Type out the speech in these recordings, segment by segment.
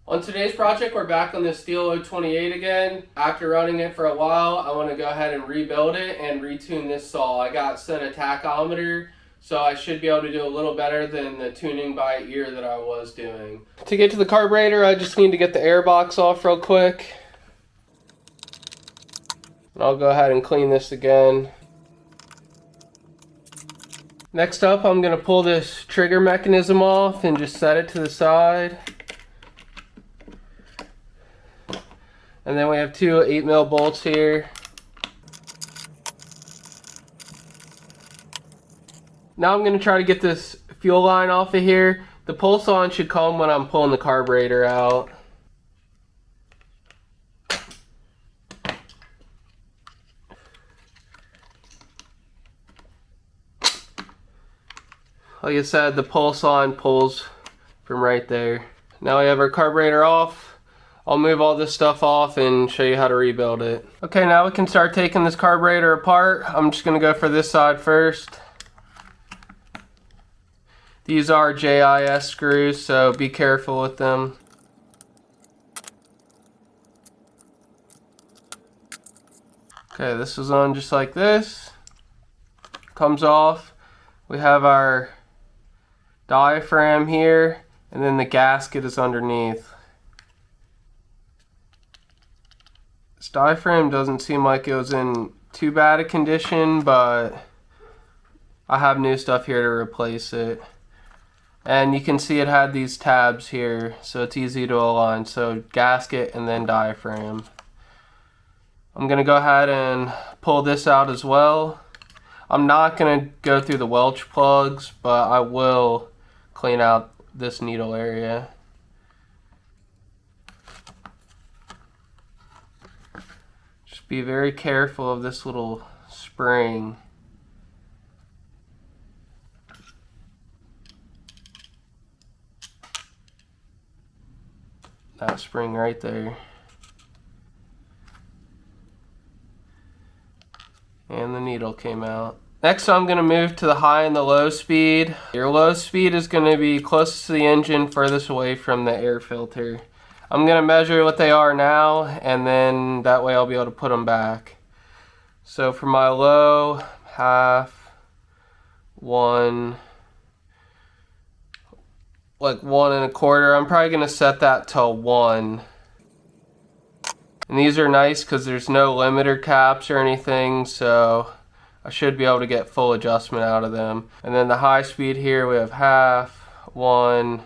On today's project, we're back on the Stihl 028 again. After running it for a while, I want to go ahead and rebuild it and retune this saw. I got sent a tachometer, so I should be able to do a little better than the tuning by ear that I was doing. To get to the carburetor, I just need to get the air box off real quick. And I'll go ahead and clean this again. Next up, I'm going to pull this trigger mechanism off and just set it to the side. And then we have two 8mm bolts here. Now I'm going to try to get this fuel line off of here. The pulse on should come when I'm pulling the carburetor out. Like I said, the pulse on pulls from right there. Now we have our carburetor off. I'll move all this stuff off and show you how to rebuild it. Okay, now we can start taking this carburetor apart. I'm just gonna go for this side first. These are JIS screws, so be careful with them. Okay, this is on just like this. Comes off. We have our diaphragm here, and then the gasket is underneath. This diaphragm doesn't seem like it was in too bad a condition, but I have new stuff here to replace it. And you can see it had these tabs here, so it's easy to align. So gasket and then diaphragm. I'm going to go ahead and pull this out as well. I'm not going to go through the Welch plugs, but I will clean out this needle area. Just be very careful of this little spring. That spring right there. And the needle came out. Next, I'm going to move to the high and the low speed. Your low speed is going to be closest to the engine, furthest away from the air filter. I'm going to measure what they are now, and then that way I'll be able to put them back. So for my low, half, 1, like 1 1/4. I'm probably going to set that to 1. And these are nice because there's no limiter caps or anything, so I should be able to get full adjustment out of them. And then the high speed here, we have half, 1,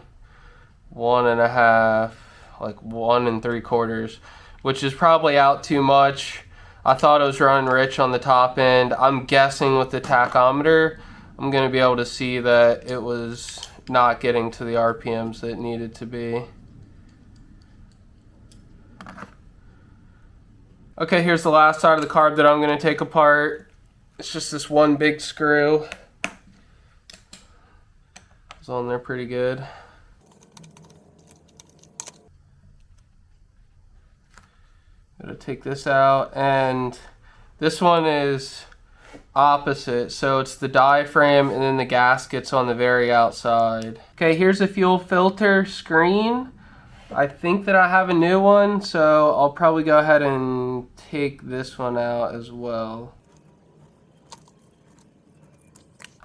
1 1/2, like 1 3/4, which is probably out too much. I thought it was running rich on the top end. I'm guessing with the tachometer, I'm going to be able to see that it was not getting to the RPMs that it needed to be. Okay, here's the last side of the carb that I'm going to take apart. It's just this one big screw. It's on there pretty good. Gonna take this out, and this one is opposite, so it's the diaphragm and then the gaskets on the very outside. Okay, here's the fuel filter screen. I think that I have a new one, so I'll probably go ahead and take this one out as well.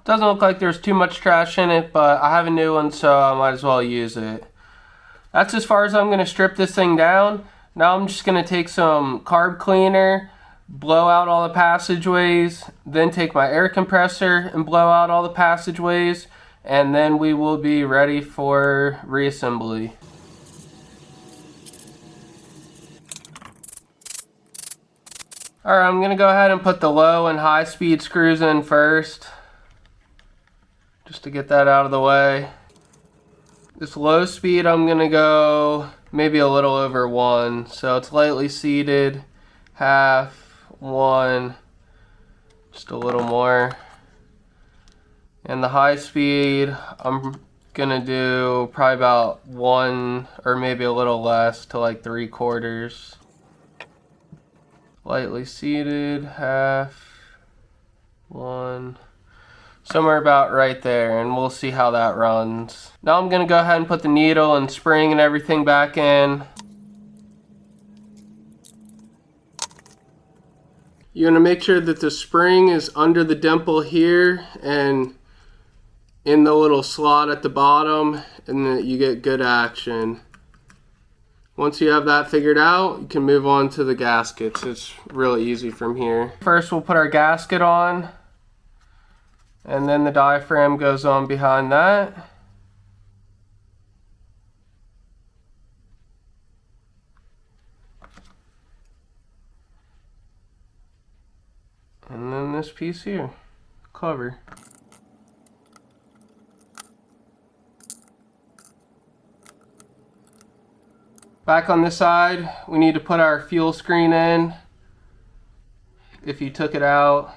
Doesn't look like there's too much trash in it, but I have a new one, so I might as well use it. That's as far as I'm going to strip this thing down. Now I'm just going to take some carb cleaner, blow out all the passageways, then take my air compressor and blow out all the passageways, and then we will be ready for reassembly. Alright, I'm going to go ahead and put the low and high speed screws in first, just to get that out of the way. This low speed, I'm going to go maybe a little over 1, so it's lightly seated, half, 1, just a little more. And the high speed, I'm going to do probably about 1 or maybe a little less to like 3/4. Lightly seated, half, 1. Somewhere about right there, and we'll see how that runs. Now I'm gonna go ahead and put the needle and spring and everything back in. You're gonna make sure that the spring is under the dimple here and in the little slot at the bottom, and that you get good action. Once you have that figured out, you can move on to the gaskets. It's really easy from here. First we'll put our gasket on, and then the diaphragm goes on behind that. And then this piece here, cover. Back on this side, we need to put our fuel screen in. If you took it out,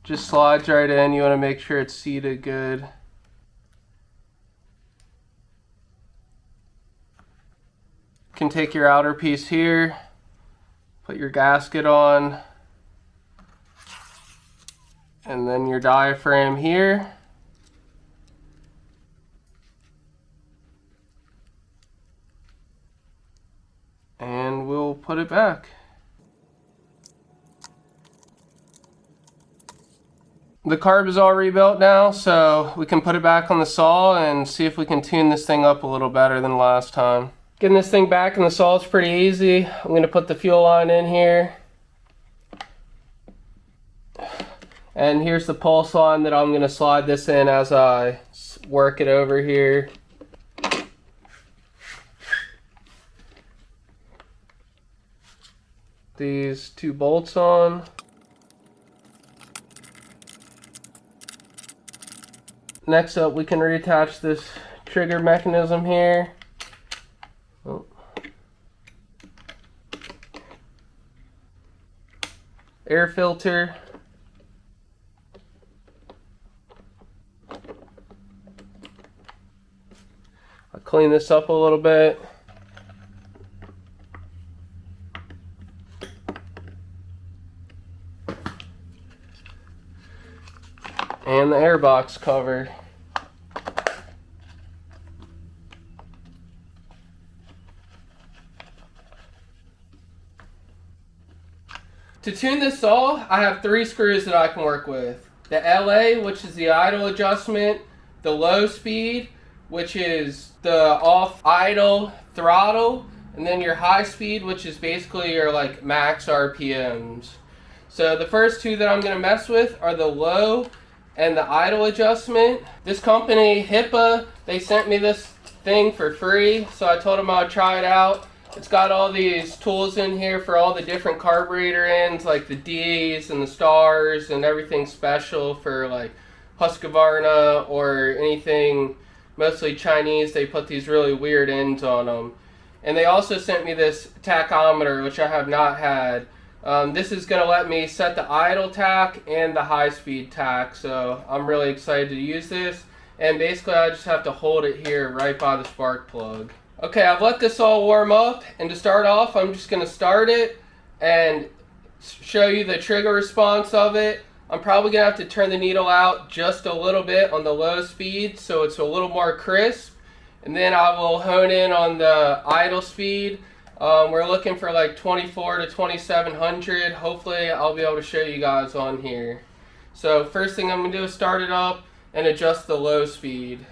just slides right in. You want to make sure it's seated good. You can take your outer piece here, put your gasket on, and then your diaphragm here. And we'll put it back. The carb is all rebuilt now, so we can put it back on the saw and see if we can tune this thing up a little better than last time. Getting this thing back in the saw is pretty easy. I'm going to put the fuel line in here. And here's the pulse line that I'm going to slide this in as I work it over here. These two bolts on. Next up, we can reattach this trigger mechanism here. Oh. Air filter. I'll clean this up a little bit. And the airbox cover. To tune this saw, I have 3 screws that I can work with. The LA, which is the idle adjustment, the low speed, which is the off idle throttle, and then your high speed, which is basically your like max RPMs. So the first 2 that I'm going to mess with are the low and the idle adjustment. This company, Hipa, they sent me this thing for free, so I told them I'd try it out. It's got all these tools in here for all the different carburetor ends, like the D's and the stars and everything special for like Husqvarna or anything mostly Chinese. They put these really weird ends on them. And they also sent me this tachometer, which I have not had. This is going to let me set the idle tach and the high speed tach, so I'm really excited to use this. And basically I just have to hold it here right by the spark plug. Okay, I've let this all warm up, and to start off I'm just going to start it and show you the trigger response of it. I'm probably going to have to turn the needle out just a little bit on the low speed so it's a little more crisp, and then I will hone in on the idle speed. We're looking for like 24 to 2700. Hopefully I'll be able to show you guys on here. So first thing I'm going to do is start it up and adjust the low speed.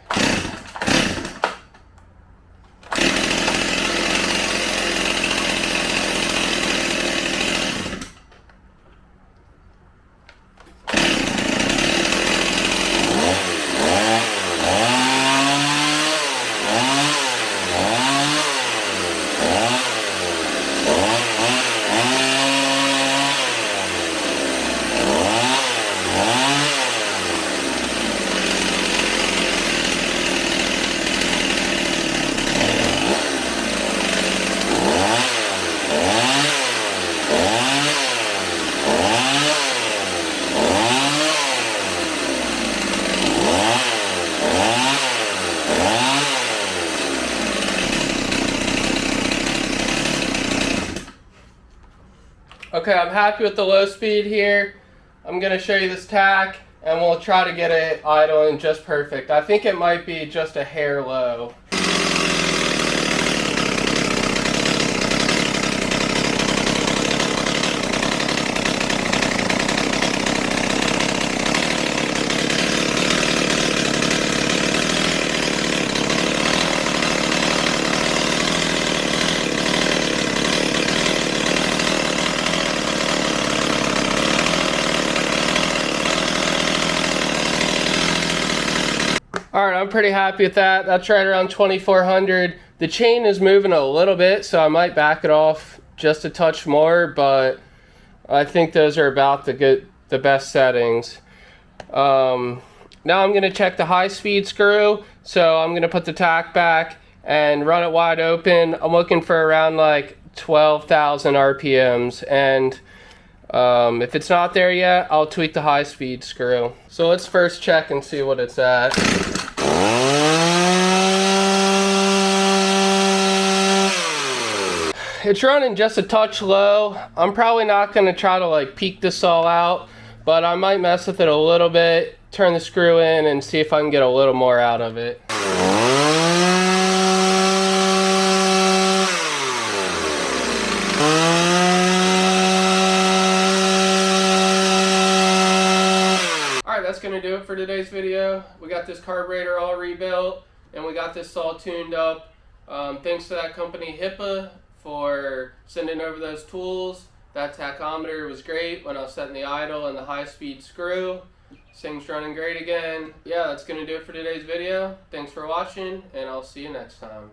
Okay, I'm happy with the low speed here. I'm going to show you this tach, and we'll try to get it idling just perfect. I think it might be just a hair low. Alright, I'm pretty happy with that. That's right around 2400. The chain is moving a little bit, so I might back it off just a touch more, but I think those are about the best settings. Now I'm going to check the high speed screw, so I'm going to put the tach back and run it wide open. I'm looking for around like 12,000 RPMs, and if it's not there yet, I'll tweak the high speed screw. So let's first check and see what it's at. It's running just a touch low. I'm probably not going to try to like peak this all out, but I might mess with it a little bit, turn the screw in, and see if I can get a little more out of it. Alright, that's going to do it for today's video. We got this carburetor all rebuilt, and we got this all tuned up. Thanks to that company Hipa for sending over those tools. That tachometer was great when I was setting the idle and the high speed screw. This thing's running great again. Yeah, that's going to do it for today's video. Thanks for watching, and I'll see you next time.